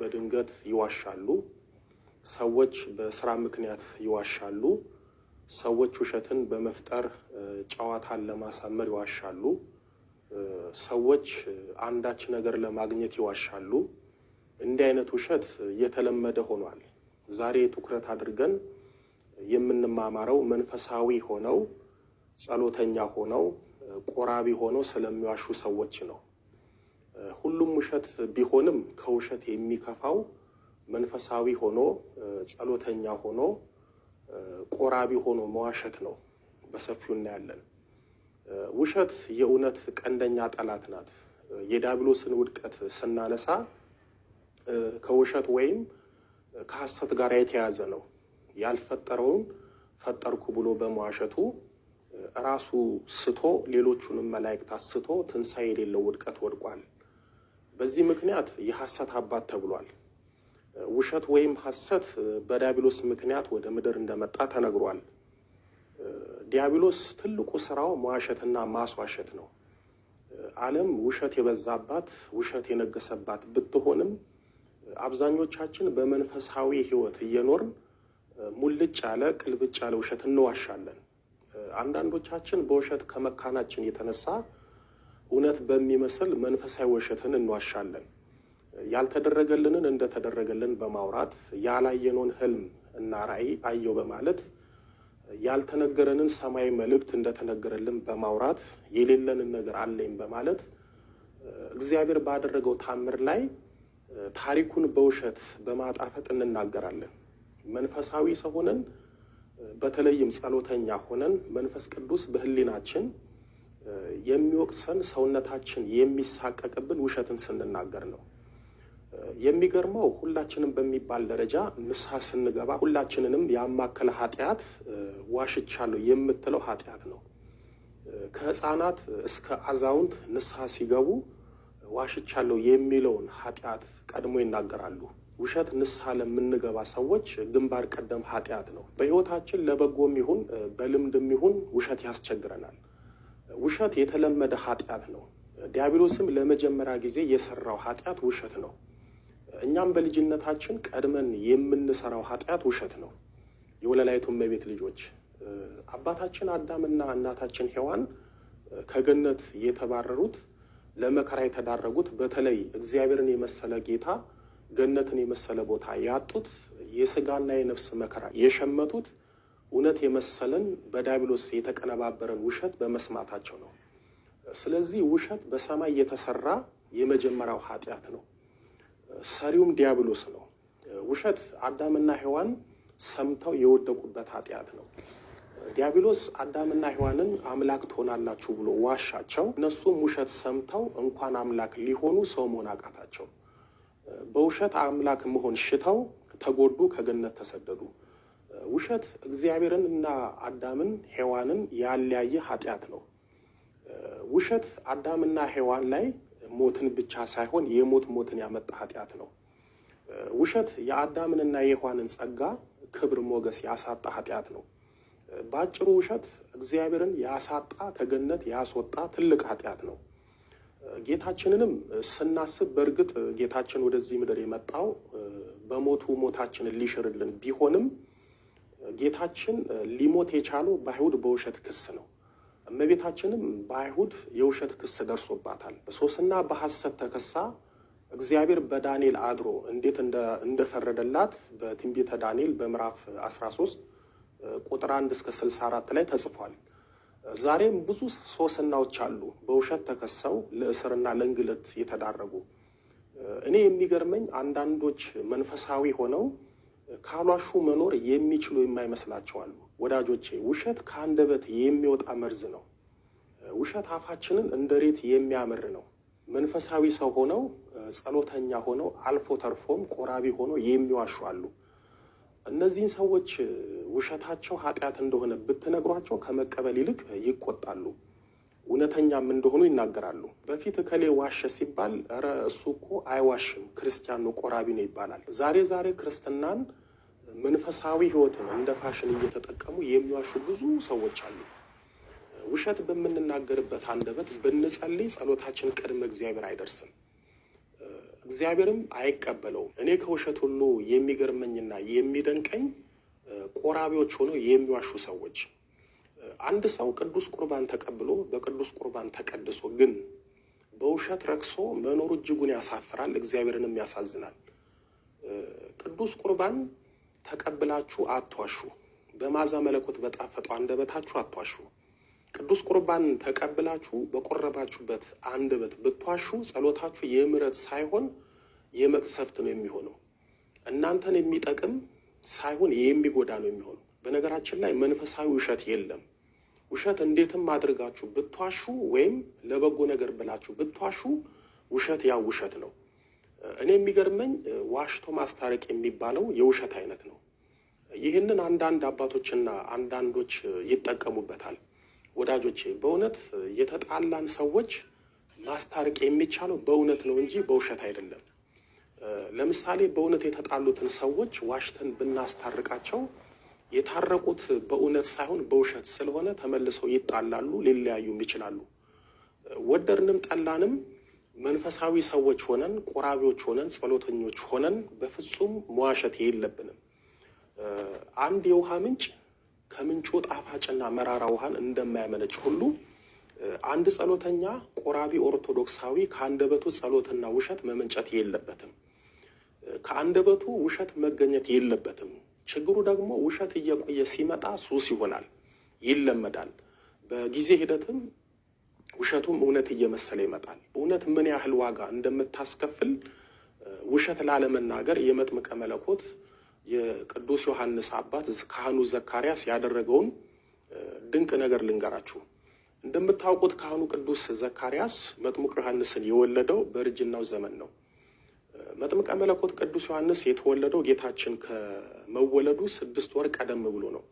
በድንገት ይዋሻሉ። ሰዎች በስራ ምክንያት ይዋሻሉ። ሰዎች ውሸትን በመፍጠር ጨዋታን ለማሳመር ይዋሻሉ። ሰዎች አንዳች ነገር ለማግኘት ይዋሻሉ። እንዲህ አይነት ውሸት የተለመደ ሆኗል። ዛሬ ትኩረት አድርገን የምንማማረው መንፈሳዊ ሆነው ጸሎተኛ ሆነው ቆራቢ ሆነው ስለሚዋሹ ሰዎች ነው። ሁሉም ውሸት ቢሆንም ከውሸት የሚከፋው መንፈሳዊ ሆኖ ጸሎተኛ ሆኖ ቆራቢ ሆኖ መዋሸት ነው። በሰፊው እናያለን። ውሸት የእውነት ቀንደኛ ጠላት ናት። የዲያብሎስን ውድቀት ስናነሳ ከውሸት ወይም ከሐሰት ጋር የተያዘ ነው። ያልፈጠረውን ፈጠርኩ ብሎ በመዋሸቱ ራሱ ስቶ ሌሎቹንም መላእክት አስቶ ትንሣኤ የሌለው ውድቀት ወድቋል። በዚህ ምክንያት የሐሰት አባት ተብሏል። ውሸት ወይም ሐሰት በዲያብሎስ ምክንያት ወደ ምድር እንደመጣ ተነግሯል። ዲያብሎስ ትልቁ ስራው መዋሸትና ማስዋሸት ነው። ዓለም ውሸት የበዛባት ውሸት የነገሰባት ብትሆንም አብዛኞቻችን በመንፈሳዊ ሕይወት እየኖርን ሙልጭ ያለ ቅልብጭ ያለ ውሸት እንዋሻለን። አንዳንዶቻችን በውሸት ከመካናችን የተነሳ እውነት በሚመስል መንፈሳዊ ውሸትን እንዋሻለን። ያልተደረገልንን እንደተደረገልን በማውራት ያላየነውን ህልም እና ራእይ አየው በማለት ያልተነገረንን ሰማያዊ መልእክት እንደተነገረልን በማውራት የሌለንን ነገር አለኝ በማለት እግዚአብሔር ባደረገው ታምር ላይ ታሪኩን በውሸት በማጣፈጥ እንናገራለን። መንፈሳዊ ሰው ሆነን በተለይም ጸሎተኛ ሆነን መንፈስ ቅዱስ በህሊናችን የሚወቅሰን ሰውነታችን የሚሳቀቅብን ውሸትን ስንናገር ነው። የሚገርመው ሁላችንም በሚባል ደረጃ ንስሐ ስንገባ ሁላችንንም ያማከለ ኃጢአት ዋሽቻለሁ የምትለው ኃጢአት ነው። ከህፃናት እስከ አዛውንት ንስሐ ሲገቡ ዋሽቻለሁ የሚለውን ኃጢአት ቀድሞ ይናገራሉ። ውሸት ንስሐ ለምንገባ ሰዎች ግንባር ቀደም ኃጢአት ነው። በህይወታችን ለበጎም ይሁን በልምድም ይሁን ውሸት ያስቸግረናል። ውሸት የተለመደ ኃጢአት ነው። ዲያብሎስም ለመጀመሪያ ጊዜ የሰራው ኃጢአት ውሸት ነው። እኛም በልጅነታችን ቀድመን የምንሰራው ኃጢአት ውሸት ነው። የወለላይቱ እመቤት ልጆች አባታችን አዳምና እናታችን ሔዋን ከገነት የተባረሩት ለመከራ የተዳረጉት በተለይ እግዚአብሔርን የመሰለ ጌታ ገነትን የመሰለ ቦታ ያጡት የስጋና የነፍስ መከራ የሸመቱት እውነት የመሰለን በዲያብሎስ የተቀነባበረን ውሸት በመስማታቸው ነው። ስለዚህ ውሸት በሰማይ የተሰራ የመጀመሪያው ኃጢአት ነው። ሰሪውም ዲያብሎስ ነው። ውሸት አዳምና ሔዋን ሰምተው የወደቁበት ኃጢአት ነው። ዲያብሎስ አዳምና ሔዋንን አምላክ ትሆናላችሁ ብሎ ዋሻቸው። እነሱም ውሸት ሰምተው እንኳን አምላክ ሊሆኑ ሰው መሆን አቃታቸው። በውሸት አምላክ መሆን ሽተው ተጎዱ፣ ከገነት ተሰደዱ። ውሸት እግዚአብሔርን እና አዳምን ሔዋንን ያለያየ ኃጢአት ነው። ውሸት አዳምና ሔዋን ላይ ሞትን ብቻ ሳይሆን ሞትን ያመጣ ኃጢአት ነው። ውሸት የአዳምንና የሔዋንን ጸጋ፣ ክብር፣ ሞገስ ያሳጣ ኃጢአት ነው። በአጭሩ ውሸት እግዚአብሔርን ያሳጣ ከገነት ያስወጣ ትልቅ ኃጢአት ነው። ጌታችንንም ስናስብ በእርግጥ ጌታችን ወደዚህ ምድር የመጣው በሞቱ ሞታችንን ሊሽርልን ቢሆንም ጌታችን ሊሞት የቻለው በአይሁድ በውሸት ክስ ነው። እመቤታችንም በአይሁድ የውሸት ክስ ደርሶባታል። ሶስና በሐሰት ተከሳ እግዚአብሔር በዳንኤል አድሮ እንዴት እንደፈረደላት በትንቢተ ዳንኤል በምዕራፍ 13 ቁጥር 1 እስከ 64 ላይ ተጽፏል። ዛሬም ብዙ ሶስናዎች አሉ በውሸት ተከሰው ለእስርና ለእንግልት የተዳረጉ። እኔ የሚገርመኝ አንዳንዶች መንፈሳዊ ሆነው ካሏሹ መኖር የሚችሉ የማይመስላቸው አሉ። ወዳጆቼ ውሸት ከአንደበት የሚወጣ መርዝ ነው። ውሸት አፋችንን እንደ ሬት የሚያምር ነው። መንፈሳዊ ሰው ሆነው ጸሎተኛ ሆነው አልፎ ተርፎም ቆራቢ ሆነው የሚዋሹ አሉ። እነዚህን ሰዎች ውሸታቸው ኃጢአት እንደሆነ ብትነግሯቸው ከመቀበል ይልቅ ይቆጣሉ። እውነተኛም እንደሆኑ ይናገራሉ። በፊት እከሌ ዋሸ ሲባል ኧረ እሱ እኮ አይዋሽም ክርስቲያን ነው ቆራቢ ነው ይባላል። ዛሬ ክርስትናን መንፈሳዊ ህይወትን እንደ ፋሽን እየተጠቀሙ የሚዋሹ ብዙ ሰዎች አሉ። ውሸት በምንናገርበት አንደበት ብንጸልይ ጸሎታችን ቅድመ እግዚአብሔር አይደርስም። እግዚአብሔርም አይቀበለውም። እኔ ከውሸት ሁሉ የሚገርመኝና የሚደንቀኝ ቆራቢዎች ሆነው የሚዋሹ ሰዎች። አንድ ሰው ቅዱስ ቁርባን ተቀብሎ በቅዱስ ቁርባን ተቀድሶ ግን በውሸት ረክሶ መኖሩ እጅጉን ያሳፍራል፣ እግዚአብሔርንም ያሳዝናል። ቅዱስ ቁርባን ተቀብላችሁ አትዋሹ። በማዛ መለኮት በጣፈጠው አንደበታችሁ አትዋሹ። ቅዱስ ቁርባን ተቀብላችሁ በቆረባችሁበት አንደበት ብትዋሹ ጸሎታችሁ የምሕረት ሳይሆን የመቅሰፍት ነው የሚሆነው። እናንተን የሚጠቅም ሳይሆን የሚጎዳ ነው የሚሆነው። በነገራችን ላይ መንፈሳዊ ውሸት የለም። ውሸት እንዴትም አድርጋችሁ ብትዋሹ ወይም ለበጎ ነገር ብላችሁ ብትዋሹ ውሸት ያው ውሸት ነው። እኔ የሚገርመኝ ዋሽቶ ማስታረቅ የሚባለው የውሸት አይነት ነው። ይህንን አንዳንድ አባቶችና አንዳንዶች ይጠቀሙበታል። ወዳጆቼ በእውነት የተጣላን ሰዎች ማስታረቅ የሚቻለው በእውነት ነው እንጂ በውሸት አይደለም። ለምሳሌ በእውነት የተጣሉትን ሰዎች ዋሽተን ብናስታርቃቸው የታረቁት በእውነት ሳይሆን በውሸት ስለሆነ ተመልሰው ይጣላሉ፣ ሊለያዩም ይችላሉ። ወደድንም ጠላንም መንፈሳዊ ሰዎች ሆነን ቆራቢዎች ሆነን ጸሎተኞች ሆነን በፍጹም መዋሸት የለብንም። አንድ የውሃ ምንጭ ከምንጩ ጣፋጭና መራራ ውሃን እንደማያመነጭ ሁሉ አንድ ጸሎተኛ ቆራቢ ኦርቶዶክሳዊ ከአንደበቱ ጸሎትና ውሸት መመንጨት የለበትም። ከአንደበቱ ውሸት መገኘት የለበትም። ችግሩ ደግሞ ውሸት እየቆየ ሲመጣ ሱስ ይሆናል፣ ይለመዳል። በጊዜ ሂደትም ውሸቱም እውነት እየመሰለ ይመጣል። እውነት ምን ያህል ዋጋ እንደምታስከፍል ውሸት ላለመናገር የመጥምቀ መለኮት የቅዱስ ዮሐንስ አባት ካህኑ ዘካርያስ ያደረገውን ድንቅ ነገር ልንገራችሁ። እንደምታውቁት ካህኑ ቅዱስ ዘካርያስ መጥምቁ ዮሐንስን የወለደው በእርጅናው ዘመን ነው። መጥምቀ መለኮት ቅዱስ ዮሐንስ የተወለደው ጌታችን ከመወለዱ 6 ወር ቀደም ብሎ ነው።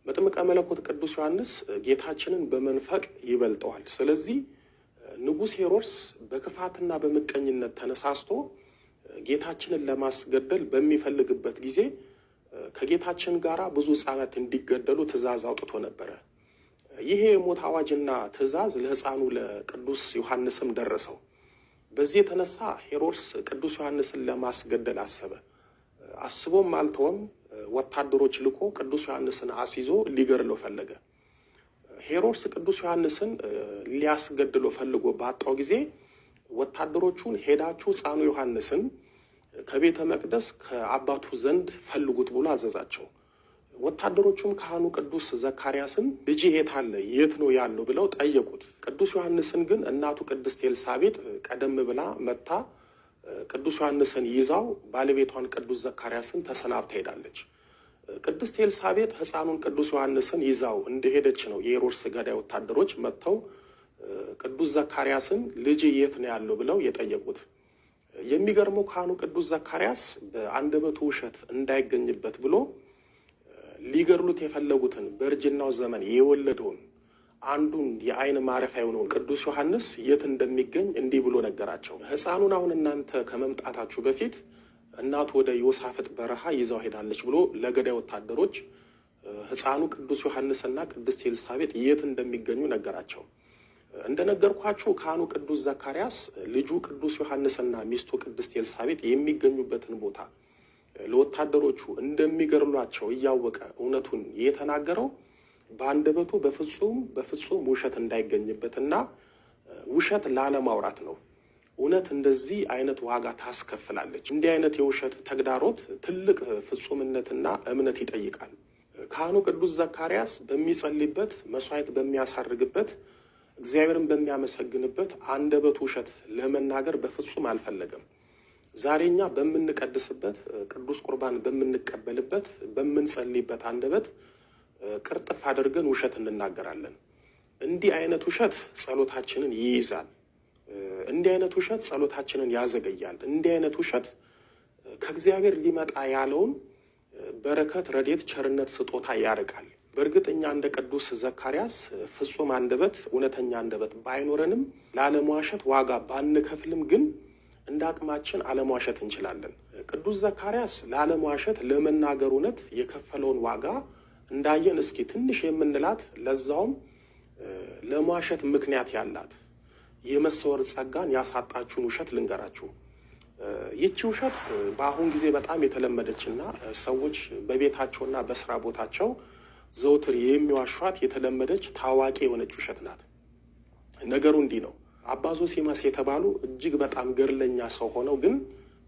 መጥምቀ መለኮት ቅዱስ ዮሐንስ ጌታችንን በመንፈቅ ይበልጠዋል። ስለዚህ ንጉሥ ሄሮድስ በክፋትና በምቀኝነት ተነሳስቶ ጌታችንን ለማስገደል በሚፈልግበት ጊዜ ከጌታችን ጋር ብዙ ሕፃናት እንዲገደሉ ትእዛዝ አውጥቶ ነበረ። ይሄ የሞት አዋጅና ትእዛዝ ለሕፃኑ ለቅዱስ ዮሐንስም ደረሰው። በዚህ የተነሳ ሄሮድስ ቅዱስ ዮሐንስን ለማስገደል አሰበ። አስቦም አልተወም። ወታደሮች ልኮ ቅዱስ ዮሐንስን አስይዞ ሊገድለው ፈለገ። ሄሮድስ ቅዱስ ዮሐንስን ሊያስገድለው ፈልጎ ባጣው ጊዜ ወታደሮቹን ሄዳችሁ ሕፃኑ ዮሐንስን ከቤተ መቅደስ ከአባቱ ዘንድ ፈልጉት ብሎ አዘዛቸው። ወታደሮቹም ካህኑ ቅዱስ ዘካርያስን ልጅ የት አለ የት ነው ያለው ብለው ጠየቁት። ቅዱስ ዮሐንስን ግን እናቱ ቅድስት ኤልሳቤጥ ቀደም ብላ መጥታ ቅዱስ ዮሐንስን ይዛው ባለቤቷን ቅዱስ ዘካርያስን ተሰናብታ ሄዳለች። ቅድስት ኤልሳቤጥ ሕፃኑን ቅዱስ ዮሐንስን ይዛው እንደሄደች ነው የሄሮድስ ገዳይ ወታደሮች መጥተው ቅዱስ ዘካርያስን ልጅ የት ነው ያለው ብለው የጠየቁት። የሚገርመው ካህኑ ቅዱስ ዘካርያስ በአንደበቱ ውሸት እንዳይገኝበት ብሎ ሊገድሉት የፈለጉትን በእርጅናው ዘመን የወለደውን አንዱን የዓይን ማረፊያ የሆነውን ቅዱስ ዮሐንስ የት እንደሚገኝ እንዲህ ብሎ ነገራቸው። ሕፃኑን አሁን እናንተ ከመምጣታችሁ በፊት እናቱ ወደ ዮሳፍጥ በረሃ ይዛው ሄዳለች ብሎ ለገዳይ ወታደሮች ሕፃኑ ቅዱስ ዮሐንስና ቅድስት ኤልሳቤጥ የት እንደሚገኙ ነገራቸው። እንደነገርኳችሁ ካህኑ ቅዱስ ዘካርያስ ልጁ ቅዱስ ዮሐንስና ሚስቱ ቅድስት ኤልሳቤጥ የሚገኙበትን ቦታ ለወታደሮቹ እንደሚገድሏቸው እያወቀ እውነቱን የተናገረው በአንደበቱ በፍጹም ውሸት እንዳይገኝበትና ውሸት ላለማውራት ነው። እውነት እንደዚህ አይነት ዋጋ ታስከፍላለች። እንዲህ አይነት የውሸት ተግዳሮት ትልቅ ፍጹምነትና እምነት ይጠይቃል። ካህኑ ቅዱስ ዘካርያስ በሚጸልይበት መስዋዕት በሚያሳርግበት እግዚአብሔርን በሚያመሰግንበት አንደበቱ ውሸት ለመናገር በፍጹም አልፈለገም። ዛሬኛ በምንቀድስበት ቅዱስ ቁርባን በምንቀበልበት በምንጸልይበት አንደበት ቅርጥፍ አድርገን ውሸት እንናገራለን። እንዲህ አይነት ውሸት ጸሎታችንን ይይዛል። እንዲህ አይነት ውሸት ጸሎታችንን ያዘገያል። እንዲህ አይነት ውሸት ከእግዚአብሔር ሊመጣ ያለውን በረከት፣ ረድኤት፣ ቸርነት፣ ስጦታ ያርቃል። በእርግጥ እኛ እንደ ቅዱስ ዘካርያስ ፍጹም አንደበት፣ እውነተኛ አንደበት ባይኖረንም ላለመዋሸት ዋጋ ባንከፍልም ግን እንደ አቅማችን አለመዋሸት እንችላለን። ቅዱስ ዘካርያስ ላለመዋሸት ለመናገር እውነት የከፈለውን ዋጋ እንዳየን እስኪ ትንሽ የምንላት ለዛውም ለመዋሸት ምክንያት ያላት የመሰወር ጸጋን ያሳጣችሁን ውሸት ልንገራችሁ። ይህች ውሸት በአሁን ጊዜ በጣም የተለመደችና ሰዎች በቤታቸውና በስራ ቦታቸው ዘውትር የሚዋሿት የተለመደች ታዋቂ የሆነች ውሸት ናት። ነገሩ እንዲህ ነው። አባ ዞሲማስ የተባሉ እጅግ በጣም ገድለኛ ሰው ሆነው ግን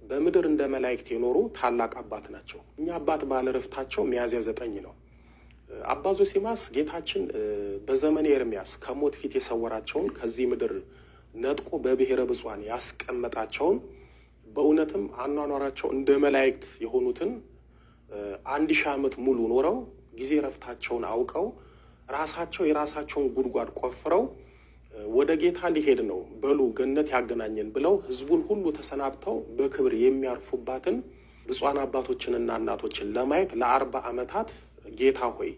በምድር እንደ መላእክት የኖሩ ታላቅ አባት ናቸው። እኛ አባት ባለ ዕረፍታቸው ሚያዝያ 9 ነው። አባ ዞሲማስ ጌታችን በዘመነ ኤርምያስ ከሞት ፊት የሰወራቸውን ከዚህ ምድር ነጥቆ በብሔረ ብፁዓን ያስቀመጣቸውን በእውነትም አኗኗራቸው እንደ መላእክት የሆኑትን 1000 ዓመት ሙሉ ኖረው ጊዜ ዕረፍታቸውን አውቀው ራሳቸው የራሳቸውን ጉድጓድ ቆፍረው ወደ ጌታ ሊሄድ ነው በሉ ገነት ያገናኘን ብለው ህዝቡን ሁሉ ተሰናብተው በክብር የሚያርፉባትን ብፁዓን አባቶችንና እናቶችን ለማየት ለ40 ዓመታት ጌታ ሆይ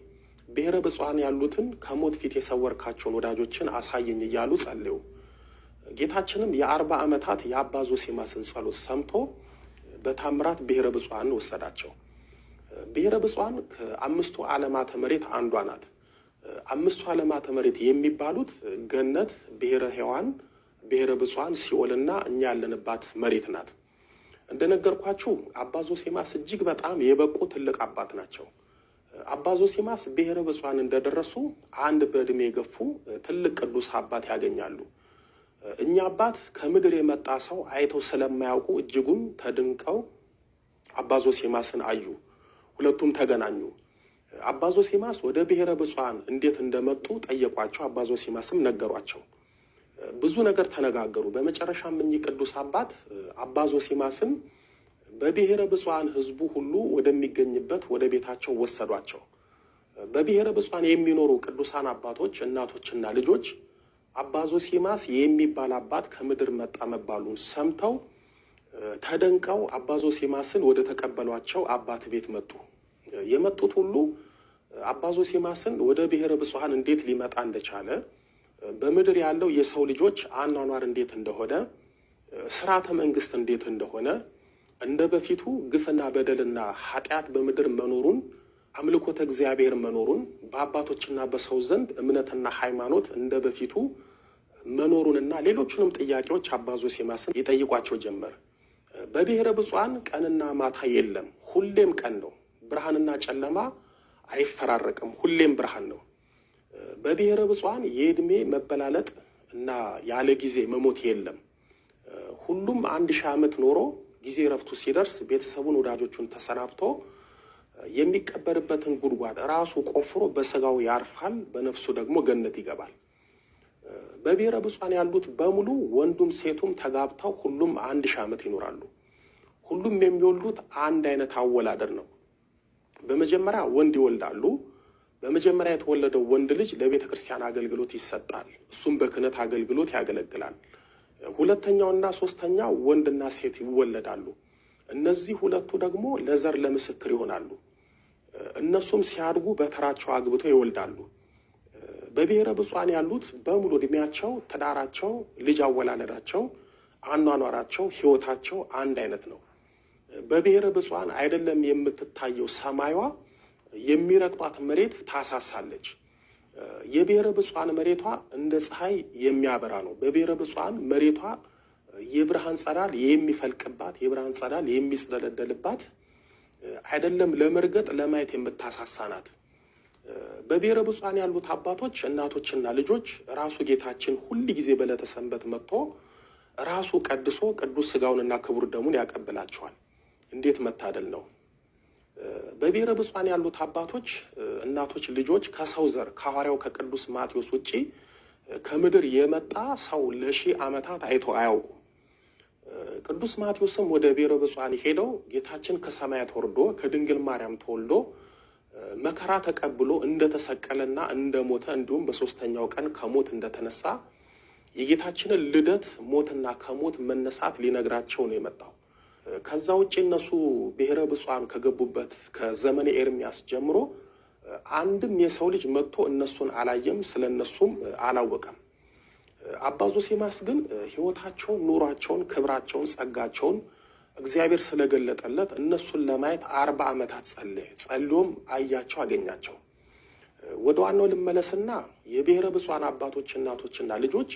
ብሔረ ብፁዓን ያሉትን ከሞት ፊት የሰወርካቸውን ወዳጆችን አሳየኝ እያሉ ጸልዩ። ጌታችንም የ40 ዓመታት የአባ ዞሲማስን ጸሎት ሰምቶ በታምራት ብሔረ ብፁዓን ወሰዳቸው። ብሔረ ብፁዓን ከ5ቱ ዓለማተ መሬት አንዷ ናት። 5ቱ ዓለማተ መሬት የሚባሉት ገነት፣ ብሔረ ሕያዋን፣ ብሔረ ብፁዓን፣ ሲኦልና እኛ ያለንባት መሬት ናት። እንደነገርኳችሁ አባ ዞሲማስ እጅግ በጣም የበቁ ትልቅ አባት ናቸው። አባ ዞሲማስ ብሔረ ብፁዓን እንደደረሱ አንድ በዕድሜ የገፉ ትልቅ ቅዱስ አባት ያገኛሉ። እኛ አባት ከምድር የመጣ ሰው አይተው ስለማያውቁ እጅጉን ተደንቀው አባ ዞሲማስን አዩ። ሁለቱም ተገናኙ። አባ ዞሲማስ ወደ ብሔረ ብፁዓን እንዴት እንደመጡ ጠየቋቸው። አባ ዞሲማስም ነገሯቸው። ብዙ ነገር ተነጋገሩ። በመጨረሻም እኚህ ቅዱስ አባት አባ ዞሲማስን በብሔረ ብፁዓን ህዝቡ ሁሉ ወደሚገኝበት ወደ ቤታቸው ወሰዷቸው። በብሔረ ብፁዓን የሚኖሩ ቅዱሳን አባቶች፣ እናቶችና ልጆች አባ ዞሲማስ የሚባል አባት ከምድር መጣ መባሉን ሰምተው ተደንቀው አባ ዞሲማስን ወደ ተቀበሏቸው አባት ቤት መጡ። የመጡት ሁሉ አባ ዞሲማስን ወደ ብሔረ ብፁዓን እንዴት ሊመጣ እንደቻለ፣ በምድር ያለው የሰው ልጆች አኗኗር እንዴት እንደሆነ፣ ስርዓተ መንግስት እንዴት እንደሆነ፣ እንደ በፊቱ ግፍና በደልና ኃጢአት በምድር መኖሩን፣ አምልኮተ እግዚአብሔር መኖሩን፣ በአባቶችና በሰው ዘንድ እምነትና ሃይማኖት እንደ በፊቱ መኖሩንና ሌሎቹንም ጥያቄዎች አባ ዞሲማስን ይጠይቋቸው ጀመር። በብሔረ ብፁዓን ቀንና ማታ የለም፣ ሁሌም ቀን ነው። ብርሃንና ጨለማ አይፈራረቅም፣ ሁሌም ብርሃን ነው። በብሔረ ብፁዓን የዕድሜ መበላለጥ እና ያለ ጊዜ መሞት የለም። ሁሉም 1000 ዓመት ኖሮ ጊዜ ዕረፍቱ ሲደርስ ቤተሰቡን ወዳጆቹን ተሰናብቶ የሚቀበርበትን ጉድጓድ ራሱ ቆፍሮ በስጋው ያርፋል፣ በነፍሱ ደግሞ ገነት ይገባል። በብሔረ ብፁዓን ያሉት በሙሉ ወንዱም ሴቱም ተጋብተው ሁሉም 1000 ዓመት ይኖራሉ። ሁሉም የሚወልዱት አንድ አይነት አወላደር ነው። በመጀመሪያ ወንድ ይወልዳሉ። በመጀመሪያ የተወለደው ወንድ ልጅ ለቤተ ክርስቲያን አገልግሎት ይሰጣል። እሱም በክህነት አገልግሎት ያገለግላል። ሁለተኛውና ሶስተኛው ወንድና ሴት ይወለዳሉ። እነዚህ ሁለቱ ደግሞ ለዘር ለምስክር ይሆናሉ። እነሱም ሲያድጉ በተራቸው አግብተው ይወልዳሉ። በብሔረ ብፁዓን ያሉት በሙሉ እድሜያቸው፣ ትዳራቸው፣ ልጅ አወላለዳቸው፣ አኗኗራቸው፣ ህይወታቸው አንድ አይነት ነው። በብሔረ ብፁዓን አይደለም የምትታየው ሰማይዋ፣ የሚረግጧት መሬት ታሳሳለች። የብሔረ ብፁዓን መሬቷ እንደ ፀሐይ የሚያበራ ነው። በብሔረ ብፁዓን መሬቷ የብርሃን ጸዳል የሚፈልቅባት፣ የብርሃን ጸዳል የሚጽደለደልባት፣ አይደለም ለመርገጥ ለማየት የምታሳሳ ናት። በብሔረ ብፁዓን ያሉት አባቶች፣ እናቶችና ልጆች ራሱ ጌታችን ሁል ጊዜ በዕለተ ሰንበት መጥቶ ራሱ ቀድሶ ቅዱስ ስጋውንና ክቡር ደሙን ያቀብላቸዋል። እንዴት መታደል ነው! በብሔረ ብፁዓን ያሉት አባቶች፣ እናቶች፣ ልጆች ከሰው ዘር ከሐዋርያው ከቅዱስ ማቴዎስ ውጪ ከምድር የመጣ ሰው ለ1000 ዓመታት አይቶ አያውቁም። ቅዱስ ማቴዎስም ወደ ብሔረ ብፁዓን ሄደው ጌታችን ከሰማያት ወርዶ ከድንግል ማርያም ተወልዶ መከራ ተቀብሎ እንደተሰቀለና እንደሞተ እንዲሁም በሶስተኛው ቀን ከሞት እንደተነሳ የጌታችንን ልደት፣ ሞትና ከሞት መነሳት ሊነግራቸው ነው የመጣው። ከዛ ውጭ እነሱ ብሔረ ብፁዓን ከገቡበት ከዘመነ ኤርምያስ ጀምሮ አንድም የሰው ልጅ መጥቶ እነሱን አላየም፣ ስለ እነሱም አላወቀም። አባ ዞሲማስ ግን ህይወታቸውን፣ ኑሯቸውን፣ ክብራቸውን፣ ጸጋቸውን እግዚአብሔር ስለገለጠለት እነሱን ለማየት 40 ዓመታት ጸልዮም አያቸው፣ አገኛቸው። ወደ ዋናው ልመለስና የብሔረ ብፁዓን አባቶች፣ እናቶችና ልጆች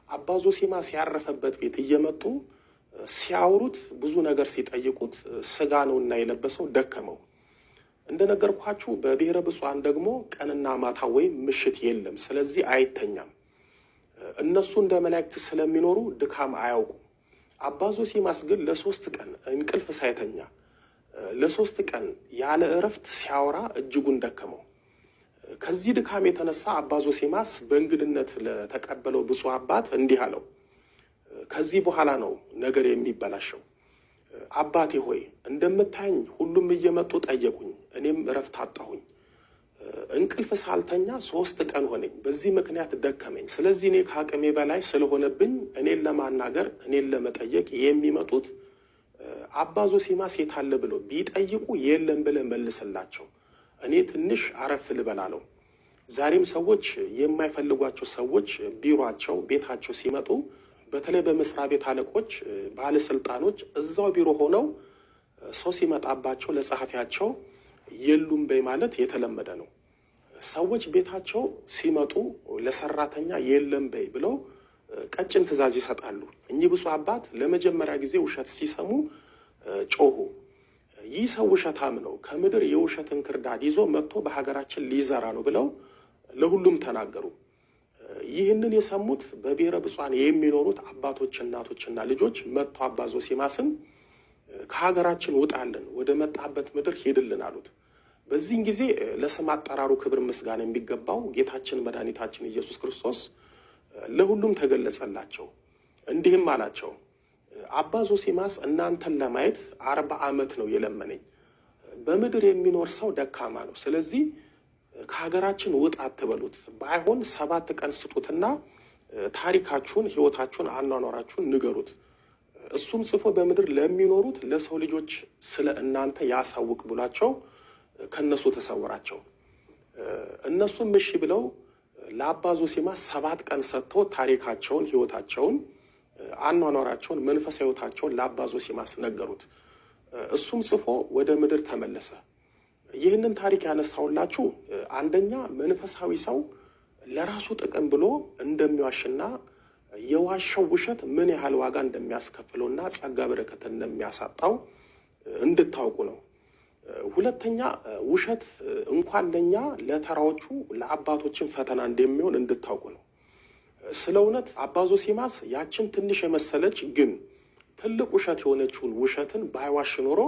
አባ ዞሲማስ ያረፈበት ቤት እየመጡ ሲያወሩት ብዙ ነገር ሲጠይቁት ስጋ ነውና የለበሰው ደከመው። እንደነገርኳችሁ በብሔረ ብፁዓን ደግሞ ቀንና ማታ ወይም ምሽት የለም። ስለዚህ አይተኛም። እነሱ እንደ መላእክት ስለሚኖሩ ድካም አያውቁም። አባ ዞሲማስ ግን ለ3 ቀን እንቅልፍ ሳይተኛ ለ3 ቀን ያለ እረፍት ሲያወራ እጅጉን ደከመው። ከዚህ ድካም የተነሳ አባ ዞሲማስ በእንግድነት ለተቀበለው ብፁዕ አባት እንዲህ አለው፣ ከዚህ በኋላ ነው ነገር የሚበላሸው። አባቴ ሆይ እንደምታየኝ ሁሉም እየመጡ ጠየቁኝ፣ እኔም እረፍት አጣሁኝ። እንቅልፍ ሳልተኛ 3 ቀን ሆነኝ። በዚህ ምክንያት ደከመኝ። ስለዚህ እኔ ከአቅሜ በላይ ስለሆነብኝ እኔን ለማናገር እኔን ለመጠየቅ የሚመጡት አባ ዞሲማስ የት አለ ብለው ቢጠይቁ የለም ብለህ መልስላቸው፣ እኔ ትንሽ አረፍ ልበላለው። ዛሬም ሰዎች የማይፈልጓቸው ሰዎች ቢሮአቸው ቤታቸው ሲመጡ በተለይ በመስሪያ ቤት አለቆች፣ ባለስልጣኖች እዛው ቢሮ ሆነው ሰው ሲመጣባቸው ለጸሐፊያቸው የሉም በይ ማለት የተለመደ ነው። ሰዎች ቤታቸው ሲመጡ ለሰራተኛ የለም በይ ብለው ቀጭን ትዕዛዝ ይሰጣሉ። እኚህ ብፁዕ አባት ለመጀመሪያ ጊዜ ውሸት ሲሰሙ ጮሁ። ይህ ሰው ውሸታም ነው፣ ከምድር የውሸት እንክርዳድ ይዞ መጥቶ በሀገራችን ሊዘራ ነው ብለው ለሁሉም ተናገሩ። ይህንን የሰሙት በብሔረ ብፁዓን የሚኖሩት አባቶች፣ እናቶችና ልጆች መጥቶ አባ ዞሲማስን ከሀገራችን ውጣልን፣ ወደ መጣበት ምድር ሄድልን አሉት። በዚህን ጊዜ ለስም አጠራሩ ክብር ምስጋና የሚገባው ጌታችን መድኃኒታችን ኢየሱስ ክርስቶስ ለሁሉም ተገለጸላቸው። እንዲህም አላቸው፣ አባ ዞሲማስ እናንተን ለማየት 40 ዓመት ነው የለመነኝ። በምድር የሚኖር ሰው ደካማ ነው። ስለዚህ ከሀገራችን ውጣ አትበሉት፣ ባይሆን 7 ቀን ስጡትና ታሪካችሁን፣ ሕይወታችሁን፣ አኗኗራችሁን ንገሩት። እሱም ጽፎ በምድር ለሚኖሩት ለሰው ልጆች ስለ እናንተ ያሳውቅ ብሏቸው ከነሱ ተሰወራቸው። እነሱም እሺ ብለው ለአባ ዞሲማስ 7 ቀን ሰጥተው ታሪካቸውን፣ ሕይወታቸውን፣ አኗኗራቸውን፣ መንፈሳዊ ሕይወታቸውን ለአባ ዞሲማስ ነገሩት። እሱም ጽፎ ወደ ምድር ተመለሰ። ይህንን ታሪክ ያነሳውላችሁ አንደኛ መንፈሳዊ ሰው ለራሱ ጥቅም ብሎ እንደሚዋሽና የዋሻው ውሸት ምን ያህል ዋጋ እንደሚያስከፍለውና ጸጋ በረከት እንደሚያሳጣው እንድታውቁ ነው። ሁለተኛ ውሸት እንኳን ለኛ ለተራዎቹ ለአባቶችን ፈተና እንደሚሆን እንድታውቁ ነው። ስለ እውነት አባ ዞሲማስ ያችን ትንሽ የመሰለች ግን ትልቅ ውሸት የሆነችውን ውሸትን ባይዋሽ ኖሮ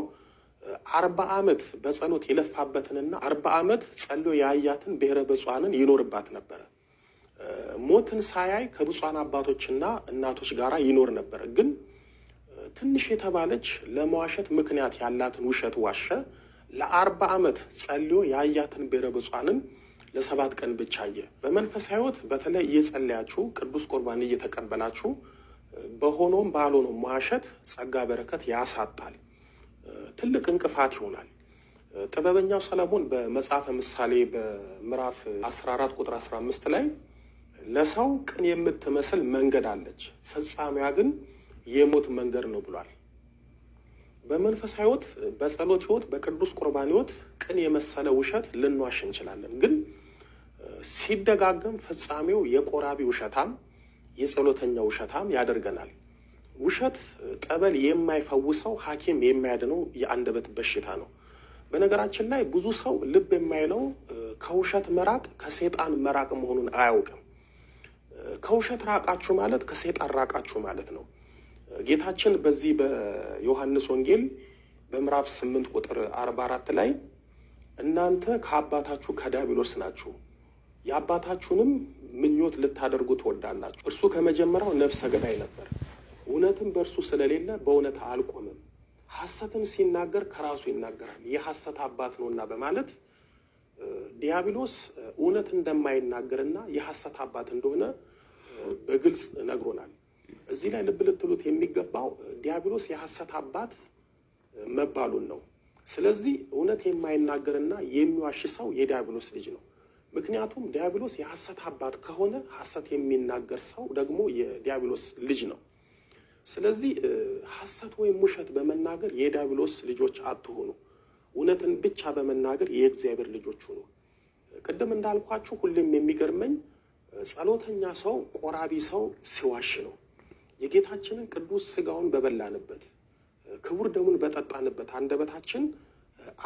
40 ዓመት በጸሎት የለፋበትንና 40 ዓመት ጸልዮ ያያትን ብሔረ ብፁዓንን ይኖርባት ነበረ። ሞትን ሳያይ ከብፁዓን አባቶችና እናቶች ጋር ይኖር ነበረ። ግን ትንሽ የተባለች ለመዋሸት ምክንያት ያላትን ውሸት ዋሸ። ለ40 ዓመት ጸልዮ ያያትን ብሔረ ብፁዓንን ለ7 ቀን ብቻ አየ። በመንፈሳዊ ሕይወት በተለይ እየጸለያችሁ ቅዱስ ቁርባን እየተቀበላችሁ በሆኖም ባልሆኖም መዋሸት ጸጋ በረከት ያሳጣል፣ ትልቅ እንቅፋት ይሆናል። ጥበበኛው ሰለሞን በመጽሐፈ ምሳሌ በምዕራፍ 14 ቁጥር 15 ላይ ለሰው ቅን የምትመስል መንገድ አለች፣ ፍጻሜዋ ግን የሞት መንገድ ነው ብሏል። በመንፈሳዊ ሕይወት፣ በጸሎት ሕይወት፣ በቅዱስ ቁርባን ሕይወት ቅን የመሰለ ውሸት ልንዋሽ እንችላለን። ግን ሲደጋገም ፍጻሜው የቆራቢ ውሸታም፣ የጸሎተኛ ውሸታም ያደርገናል። ውሸት ጠበል የማይፈውሰው ሐኪም የማያድነው የአንደበት በሽታ ነው። በነገራችን ላይ ብዙ ሰው ልብ የማይለው ከውሸት መራቅ ከሰይጣን መራቅ መሆኑን አያውቅም። ከውሸት ራቃችሁ ማለት ከሰይጣን ራቃችሁ ማለት ነው። ጌታችን በዚህ በዮሐንስ ወንጌል በምዕራፍ 8 ቁጥር 44 ላይ እናንተ ከአባታችሁ ከዲያብሎስ ናችሁ፣ የአባታችሁንም ምኞት ልታደርጉ ትወዳላችሁ። እርሱ ከመጀመሪያው ነፍሰ ገዳይ ነበር፣ እውነትም በእርሱ ስለሌለ በእውነት አልቆምም፣ ሐሰትን ሲናገር ከራሱ ይናገራል፣ የሐሰት አባት ነውና በማለት ዲያብሎስ እውነት እንደማይናገርና የሐሰት አባት እንደሆነ በግልጽ ነግሮናል። እዚህ ላይ ልብ ልትሉት የሚገባው ዲያብሎስ የሐሰት አባት መባሉን ነው። ስለዚህ እውነት የማይናገርና የሚዋሽ ሰው የዲያብሎስ ልጅ ነው። ምክንያቱም ዲያብሎስ የሐሰት አባት ከሆነ ሐሰት የሚናገር ሰው ደግሞ የዲያብሎስ ልጅ ነው። ስለዚህ ሐሰት ወይም ውሸት በመናገር የዲያብሎስ ልጆች አትሆኑ፣ እውነትን ብቻ በመናገር የእግዚአብሔር ልጆች ሁኑ። ቅድም እንዳልኳችሁ ሁሌም የሚገርመኝ ጸሎተኛ ሰው ቆራቢ ሰው ሲዋሽ ነው። የጌታችንን ቅዱስ ስጋውን በበላንበት ክቡር ደሙን በጠጣንበት አንደበታችን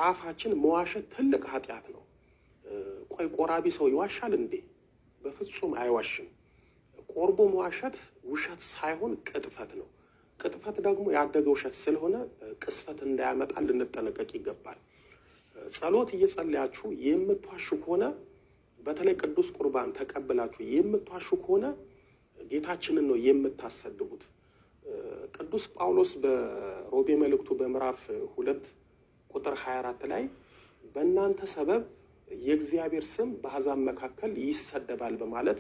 አፋችን መዋሸት ትልቅ ኃጢአት ነው። ቆይ ቆራቢ ሰው ይዋሻል እንዴ? በፍጹም አይዋሽም። ቆርቦ መዋሸት ውሸት ሳይሆን ቅጥፈት ነው። ቅጥፈት ደግሞ ያደገ ውሸት ስለሆነ ቅስፈት እንዳያመጣ ልንጠነቀቅ ይገባል። ጸሎት እየጸለያችሁ የምትዋሹ ከሆነ በተለይ ቅዱስ ቁርባን ተቀብላችሁ የምትዋሹ ከሆነ ጌታችንን ነው የምታሰድቡት። ቅዱስ ጳውሎስ በሮሜ መልእክቱ በምዕራፍ 2 ቁጥር 24 ላይ በእናንተ ሰበብ የእግዚአብሔር ስም በአሕዛብ መካከል ይሰደባል በማለት